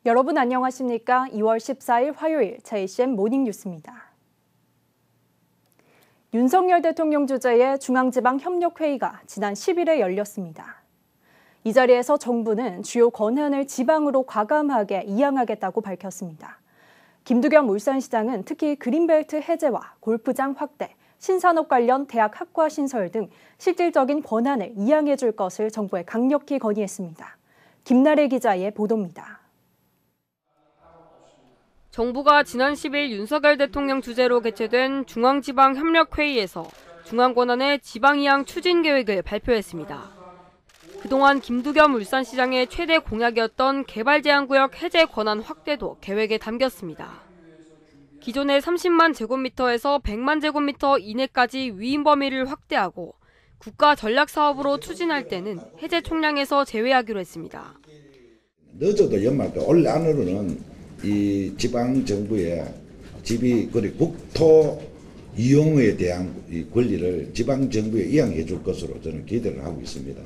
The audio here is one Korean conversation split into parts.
여러분 안녕하십니까? 2월 14일 화요일 JCM 모닝뉴스입니다. 윤석열 대통령 주재의 중앙지방협력회의가 지난 10일에 열렸습니다. 이 자리에서 정부는 주요 권한을 지방으로 과감하게 이양하겠다고 밝혔습니다. 김두겸 울산시장은 특히 그린벨트 해제와 골프장 확대, 신산업 관련 대학 학과 신설 등 실질적인 권한을 이양해 줄 것을 정부에 강력히 건의했습니다. 김나래 기자의 보도입니다. 정부가 지난 10일 윤석열 대통령 주재로 개최된 중앙지방협력회의에서 중앙권한의 지방이양 추진 계획을 발표했습니다. 그동안 김두겸 울산시장의 최대 공약이었던 개발제한구역 해제 권한 확대도 계획에 담겼습니다. 기존의 30만 제곱미터에서 100만 제곱미터 이내까지 위임 범위를 확대하고 국가 전략사업으로 추진할 때는 해제 총량에서 제외하기로 했습니다. 늦어도 연말 올 안으로는 이 지방 정부의 집이 그리고 국토 이용에 대한 이 권리를 지방 정부에 이양해 줄 것으로 저는 기대를 하고 있습니다.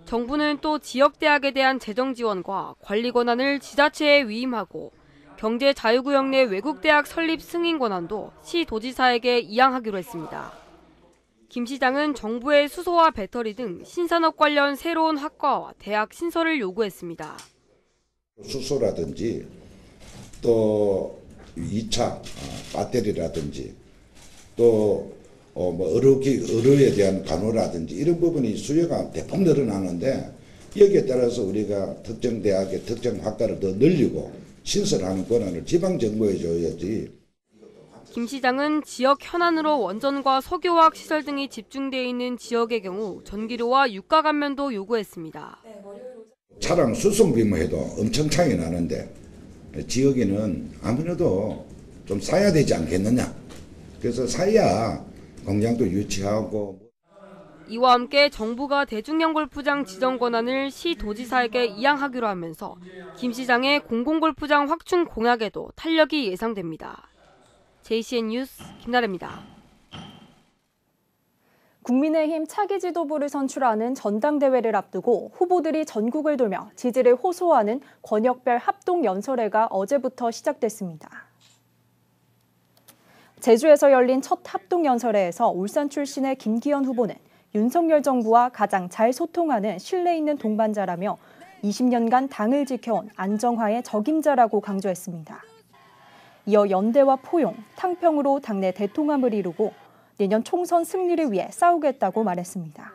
정부는 또 지역 대학에 대한 재정 지원과 관리 권한을 지자체에 위임하고 경제 자유구역 내 외국 대학 설립 승인 권한도 시 도지사에게 이양하기로 했습니다. 김 시장은 정부의 수소와 배터리 등 신산업 관련 새로운 학과와 대학 신설을 요구했습니다. 수소라든지 또 2차 배터리라든지 또 의료에 대한 간호라든지 이런 부분이 수요가 대폭 늘어나는데 여기에 따라서 우리가 특정 대학의 특정 학과를 더 늘리고 신설하는 권한을 지방 정부에 줘야지. 김 시장은 지역 현안으로 원전과 석유화학 시설 등이 집중돼 있는 지역의 경우 전기료와 유가 감면도 요구했습니다. 차량 수송비만 해도 엄청 차이 나는데 지역에는 아무래도 좀 사야 되지 않겠느냐. 그래서 사야 공장도 유치하고. 이와 함께 정부가 대중형 골프장 지정 권한을 시 도지사에게 이양하기로 하면서 김 시장의 공공골프장 확충 공약에도 탄력이 예상됩니다. JCN 뉴스 김나래입니다. 국민의힘 차기 지도부를 선출하는 전당대회를 앞두고 후보들이 전국을 돌며 지지를 호소하는 권역별 합동연설회가 어제부터 시작됐습니다. 제주에서 열린 첫 합동연설회에서 울산 출신의 김기현 후보는 윤석열 정부와 가장 잘 소통하는 신뢰 있는 동반자라며 20년간 당을 지켜온 안정화의 적임자라고 강조했습니다. 이어 연대와 포용, 탕평으로 당내 대통합을 이루고 내년 총선 승리를 위해 싸우겠다고 말했습니다.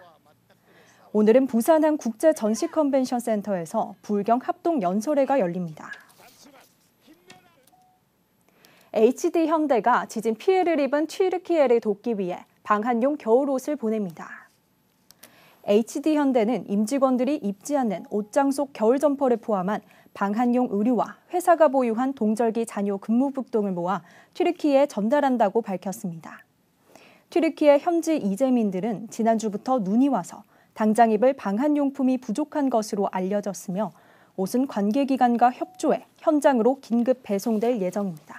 오늘은 부산항 국제전시컨벤션센터에서 불경 합동연설회가 열립니다. HD현대가 지진 피해를 입은 튀르키예를 돕기 위해 방한용 겨울옷을 보냅니다. HD현대는 임직원들이 입지 않는 옷장 속 겨울 점퍼를 포함한 방한용 의류와 회사가 보유한 동절기 잔여 근무복 등을 모아 튀르키예에 전달한다고 밝혔습니다. 튀르키예 현지 이재민들은 지난주부터 눈이 와서 당장 입을 방한용품이 부족한 것으로 알려졌으며 옷은 관계기관과 협조해 현장으로 긴급 배송될 예정입니다.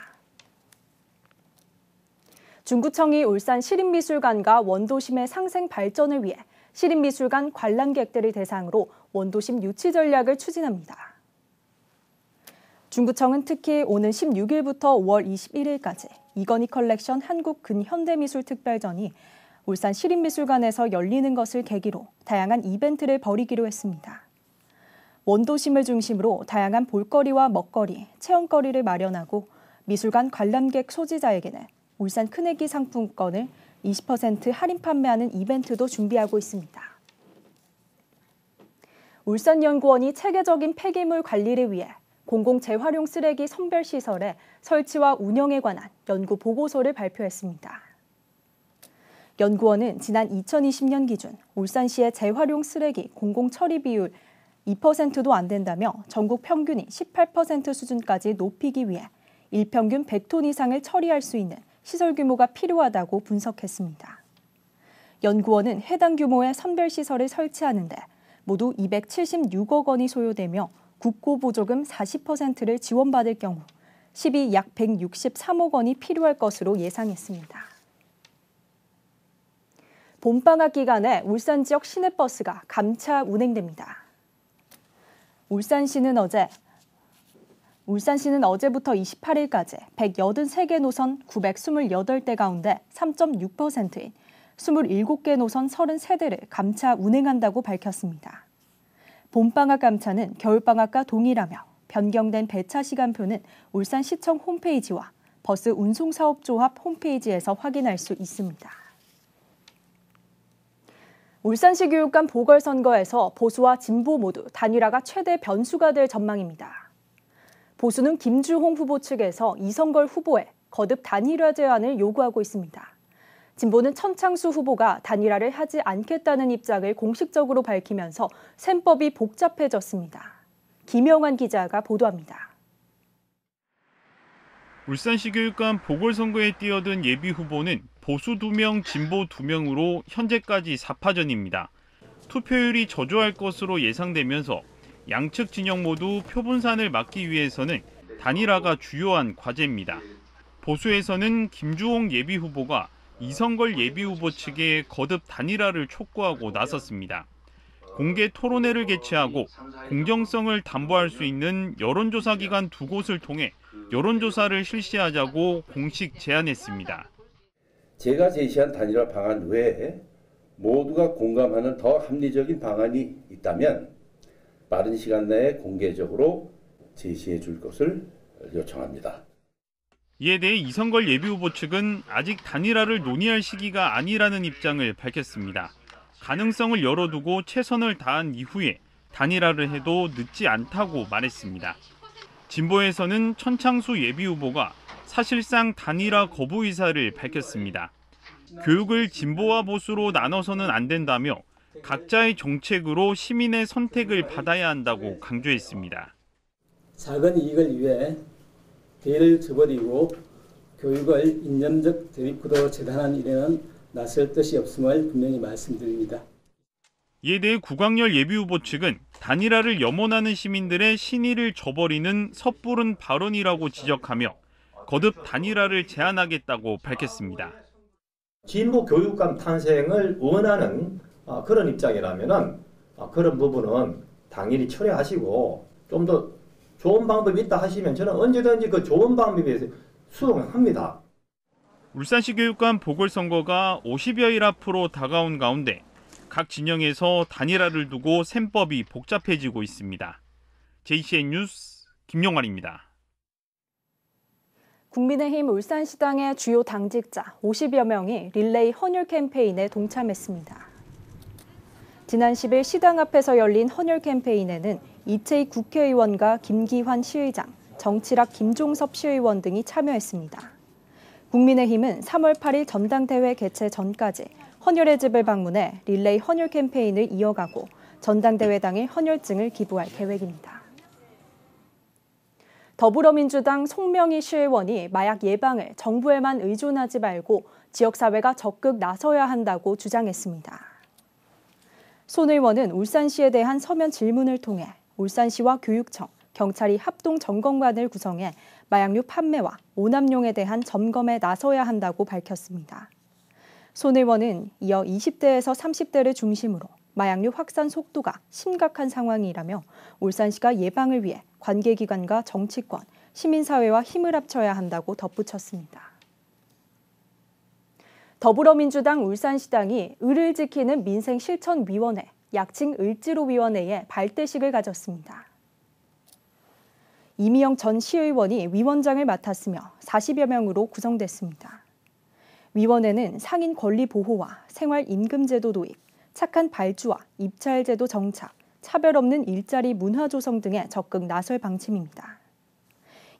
중구청이 울산 시립미술관과 원도심의 상생 발전을 위해 시립미술관 관람객들을 대상으로 원도심 유치 전략을 추진합니다. 중구청은 특히 오는 16일부터 5월 21일까지 이건희 컬렉션 한국 근현대미술 특별전이 울산 시립미술관에서 열리는 것을 계기로 다양한 이벤트를 벌이기로 했습니다. 원도심을 중심으로 다양한 볼거리와 먹거리, 체험거리를 마련하고 미술관 관람객 소지자에게는 울산 큰애기 상품권을 20% 할인 판매하는 이벤트도 준비하고 있습니다. 울산연구원이 체계적인 폐기물 관리를 위해 공공재활용 쓰레기 선별시설의 설치와 운영에 관한 연구 보고서를 발표했습니다. 연구원은 지난 2020년 기준 울산시의 재활용 쓰레기 공공처리 비율 2%도 안 된다며 전국 평균이 18% 수준까지 높이기 위해 일평균 100톤 이상을 처리할 수 있는 시설 규모가 필요하다고 분석했습니다. 연구원은 해당 규모의 선별시설을 설치하는 데 모두 276억 원이 소요되며 국고보조금 40%를 지원받을 경우 시비 약 163억 원이 필요할 것으로 예상했습니다. 봄방학 기간에 울산 지역 시내버스가 감차 운행됩니다. 울산시는 어제 울산시는 어제부터 28일까지 183개 노선 928대 가운데 3.6%인 27개 노선 33대를 감차 운행한다고 밝혔습니다. 봄방학 감차는 겨울방학과 동일하며 변경된 배차 시간표는 울산시청 홈페이지와 버스 운송사업조합 홈페이지에서 확인할 수 있습니다. 울산시 교육감 보궐선거에서 보수와 진보 모두 단일화가 최대 변수가 될 전망입니다. 보수는 김주홍 후보 측에서 이성걸 후보에 거듭 단일화 제안을 요구하고 있습니다. 진보는 천창수 후보가 단일화를 하지 않겠다는 입장을 공식적으로 밝히면서 셈법이 복잡해졌습니다. 김영환 기자가 보도합니다. 울산시 교육감 보궐선거에 뛰어든 예비후보는 보수 2명, 진보 2명으로 현재까지 4파전입니다. 투표율이 저조할 것으로 예상되면서 양측 진영 모두 표분산을 막기 위해서는 단일화가 주요한 과제입니다. 보수에서는 김주홍 예비후보가 이성걸 예비후보 측에 거듭 단일화를 촉구하고 나섰습니다. 공개 토론회를 개최하고 공정성을 담보할 수 있는 여론조사 기관 2곳을 통해 여론조사를 실시하자고 공식 제안했습니다. 제가 제시한 단일화 방안 외에 모두가 공감하는 더 합리적인 방안이 있다면 빠른 시간 내에 공개적으로 제시해 줄 것을 요청합니다. 이에 대해 이성걸 예비후보 측은 아직 단일화를 논의할 시기가 아니라는 입장을 밝혔습니다. 가능성을 열어두고 최선을 다한 이후에 단일화를 해도 늦지 않다고 말했습니다. 진보에서는 천창수 예비후보가 사실상 단일화 거부 의사를 밝혔습니다. 교육을 진보와 보수로 나눠서는 안 된다며 각자의 정책으로 시민의 선택을 받아야 한다고 강조했습니다. 작은 이익을 위해 대를 저버리고 교육을 이념적 대립구도로 재단하는 일에는 나설 뜻이 없음을 분명히 말씀드립니다. 이에 대해 구광열 예비후보 측은 단일화를 염원하는 시민들의 신의를 저버리는 섣부른 발언이라고 지적하며 거듭 단일화를 제안하겠다고 밝혔습니다. 진보 교육감 탄생을 원하는 그런 입장이라면 그런 부분은 당연히 철회하시고 좀 더 좋은 방법이 있다 하시면 저는 언제든지 그 좋은 방법에 대해서 수용합니다. 울산시 교육감 보궐선거가 50여일 앞으로 다가온 가운데 각 진영에서 단일화를 두고 셈법이 복잡해지고 있습니다. JCN 뉴스 김용환입니다. 국민의힘 울산시당의 주요 당직자 50여 명이 릴레이 헌혈 캠페인에 동참했습니다. 지난 10일 시당 앞에서 열린 헌혈 캠페인에는 이채익 국회의원과 김기환 시의장, 정치락 김종섭 시의원 등이 참여했습니다. 국민의힘은 3월 8일 전당대회 개최 전까지 헌혈의 집을 방문해 릴레이 헌혈 캠페인을 이어가고 전당대회 당일 헌혈증을 기부할 계획입니다. 더불어민주당 송명희 시의원이 마약 예방을 정부에만 의존하지 말고 지역사회가 적극 나서야 한다고 주장했습니다. 손 의원은 울산시에 대한 서면 질문을 통해 울산시와 교육청, 경찰이 합동점검관을 구성해 마약류 판매와 오남용에 대한 점검에 나서야 한다고 밝혔습니다. 손 의원은 이어 20대에서 30대를 중심으로 마약류 확산 속도가 심각한 상황이라며 울산시가 예방을 위해 관계기관과 정치권, 시민사회와 힘을 합쳐야 한다고 덧붙였습니다. 더불어민주당 울산시당이 을을 지키는 민생실천위원회, 약칭 을지로위원회에 발대식을 가졌습니다. 이미영 전 시의원이 위원장을 맡았으며 40여 명으로 구성됐습니다. 위원회는 상인 권리 보호와 생활임금제도 도입, 착한 발주와 입찰제도 정착, 차별 없는 일자리 문화 조성 등에 적극 나설 방침입니다.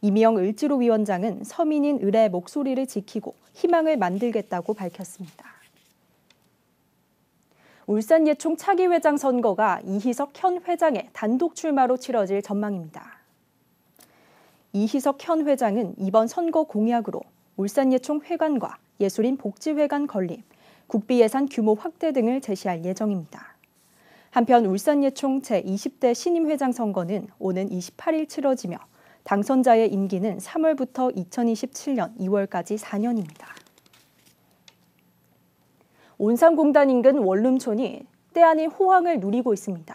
이미영 을지로위원장은 서민인 을의 목소리를 지키고 희망을 만들겠다고 밝혔습니다. 울산예총 차기 회장 선거가 이희석 현 회장의 단독 출마로 치러질 전망입니다. 이희석 현 회장은 이번 선거 공약으로 울산예총 회관과 예술인 복지회관 건립, 국비예산 규모 확대 등을 제시할 예정입니다. 한편 울산예총 제20대 신임회장 선거는 오는 28일 치러지며 당선자의 임기는 3월부터 2027년 2월까지 4년입니다. 온산공단 인근 원룸촌이 때 아닌 호황을 누리고 있습니다.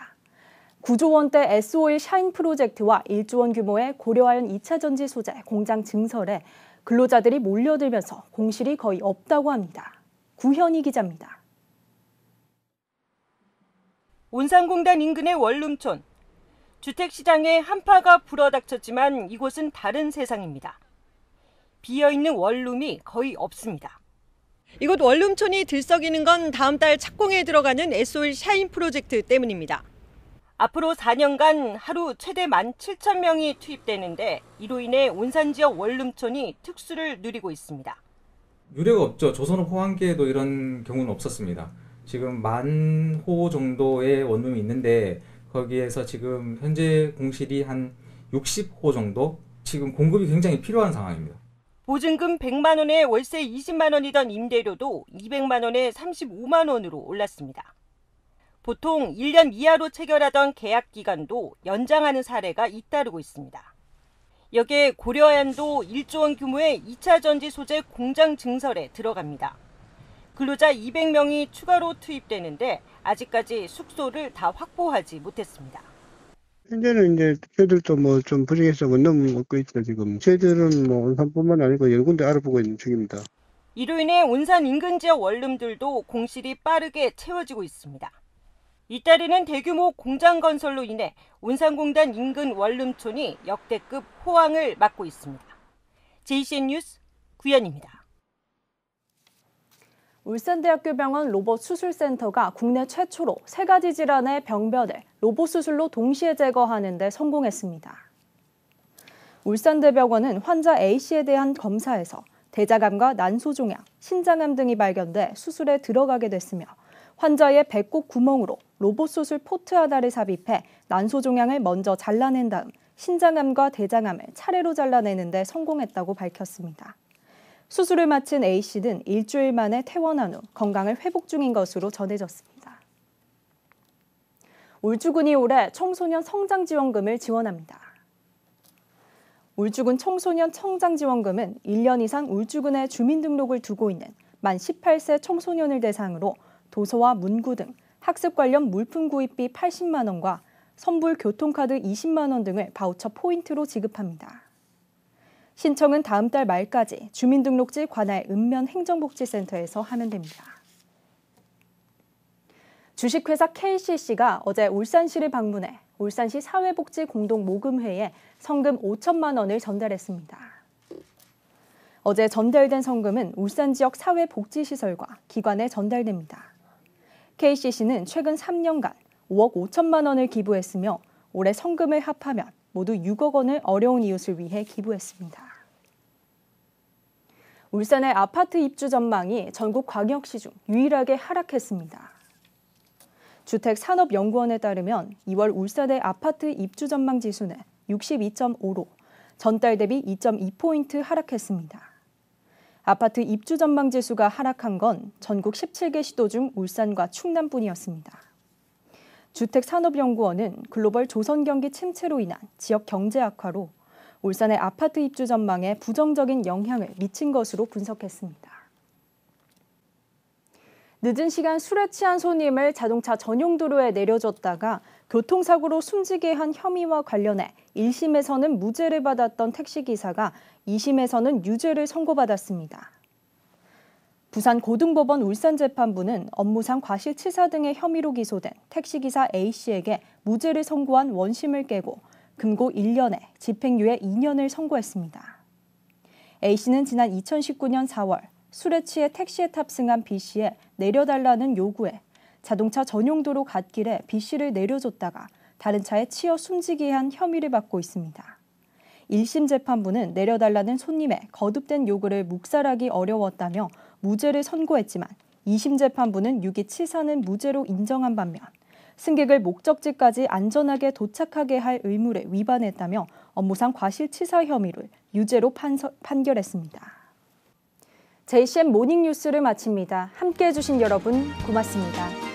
9조 원대 S-오일 샤인 프로젝트와 1조 원 규모의 고려아연 2차 전지 소재 공장 증설에 근로자들이 몰려들면서 공실이 거의 없다고 합니다. 구현희 기자입니다. 온산공단 인근의 원룸촌. 주택시장에 한파가 불어닥쳤지만 이곳은 다른 세상입니다. 비어있는 원룸이 거의 없습니다. 이곳 원룸촌이 들썩이는 건 다음 달 착공에 들어가는 S-오일 샤인 프로젝트 때문입니다. 앞으로 4년간 하루 최대 17,000명이 투입되는데 이로 인해 온산 지역 원룸촌이 특수를 누리고 있습니다. 유례가 없죠. 조선업 호황기에도 이런 경우는 없었습니다. 지금 10,000호 정도의 원룸이 있는데 거기에서 지금 현재 공실이 한 60호 정도? 지금 공급이 굉장히 필요한 상황입니다. 보증금 100만 원에 월세 20만 원이던 임대료도 200만 원에 35만 원으로 올랐습니다. 보통 1년 이하로 체결하던 계약 기간도 연장하는 사례가 잇따르고 있습니다. 여기에 고려아연도 1조 원 규모의 2차 전지 소재 공장 증설에 들어갑니다. 근로자 200명이 추가로 투입되는데 아직까지 숙소를 다 확보하지 못했습니다. 현재는 이제 저희들도 뭐 좀 부족해서 원룸 얻고 있죠, 지금. 저희들은 뭐 온산뿐만 아니고 여러 군데 알아보고 있는 중입니다. 이로 인해 온산 인근 지역 원룸들도 공실이 빠르게 채워지고 있습니다. 이따르는 대규모 공장 건설로 인해 온산공단 인근 원룸촌이 역대급 호황을 맞고 있습니다. JCN 뉴스 구현입니다. 울산대학교 병원 로봇 수술센터가 국내 최초로 3가지 질환의 병변을 로봇 수술로 동시에 제거하는 데 성공했습니다. 울산대병원은 환자 A씨에 대한 검사에서 대자감과 난소종양, 신장암 등이 발견돼 수술에 들어가게 됐으며 환자의 배꼽 구멍으로 로봇 수술 포트 하나를 삽입해 난소종양을 먼저 잘라낸 다음 신장암과 대장암을 차례로 잘라내는 데 성공했다고 밝혔습니다. 수술을 마친 A씨는 일주일 만에 퇴원한 후 건강을 회복 중인 것으로 전해졌습니다. 울주군이 올해 청소년 성장지원금을 지원합니다. 울주군 청소년 성장지원금은 1년 이상 울주군에 주민등록을 두고 있는 만 18세 청소년을 대상으로 도서와 문구 등 학습 관련 물품 구입비 80만 원과 선불 교통카드 20만 원 등을 바우처 포인트로 지급합니다. 신청은 다음 달 말까지 주민등록지 관할 읍면행정복지센터에서 하면 됩니다. 주식회사 KCC가 어제 울산시를 방문해 울산시 사회복지공동모금회에 성금 5천만 원을 전달했습니다. 어제 전달된 성금은 울산 지역 사회복지시설과 기관에 전달됩니다. KCC는 최근 3년간 5억 5천만 원을 기부했으며 올해 성금을 합하면 모두 6억 원을 어려운 이웃을 위해 기부했습니다. 울산의 아파트 입주 전망이 전국 광역시 중 유일하게 하락했습니다. 주택산업연구원에 따르면 2월 울산의 아파트 입주 전망 지수는 62.5로 전달 대비 2.2포인트 하락했습니다. 아파트 입주 전망 지수가 하락한 건 전국 17개 시도 중 울산과 충남뿐이었습니다. 주택산업연구원은 글로벌 조선 경기 침체로 인한 지역 경제 악화로 울산의 아파트 입주 전망에 부정적인 영향을 미친 것으로 분석했습니다. 늦은 시간 술에 취한 손님을 자동차 전용 도로에 내려줬다가 교통사고로 숨지게 한 혐의와 관련해 1심에서는 무죄를 받았던 택시기사가 2심에서는 유죄를 선고받았습니다. 부산고등법원 울산재판부는 업무상 과실치사 등의 혐의로 기소된 택시기사 A씨에게 무죄를 선고한 원심을 깨고 금고 1년에 집행유예 2년을 선고했습니다. A씨는 지난 2019년 4월 술에 취해 택시에 탑승한 B씨에 내려달라는 요구에 자동차 전용도로 갓길에 B씨를 내려줬다가 다른 차에 치여 숨지게 한 혐의를 받고 있습니다. 1심 재판부는 내려달라는 손님의 거듭된 요구를 묵살하기 어려웠다며 무죄를 선고했지만 2심 재판부는 유기치사는 무죄로 인정한 반면 승객을 목적지까지 안전하게 도착하게 할 의무를 위반했다며 업무상 과실치사 혐의를 유죄로 판결했습니다. JCN 모닝뉴스를 마칩니다. 함께해 주신 여러분 고맙습니다.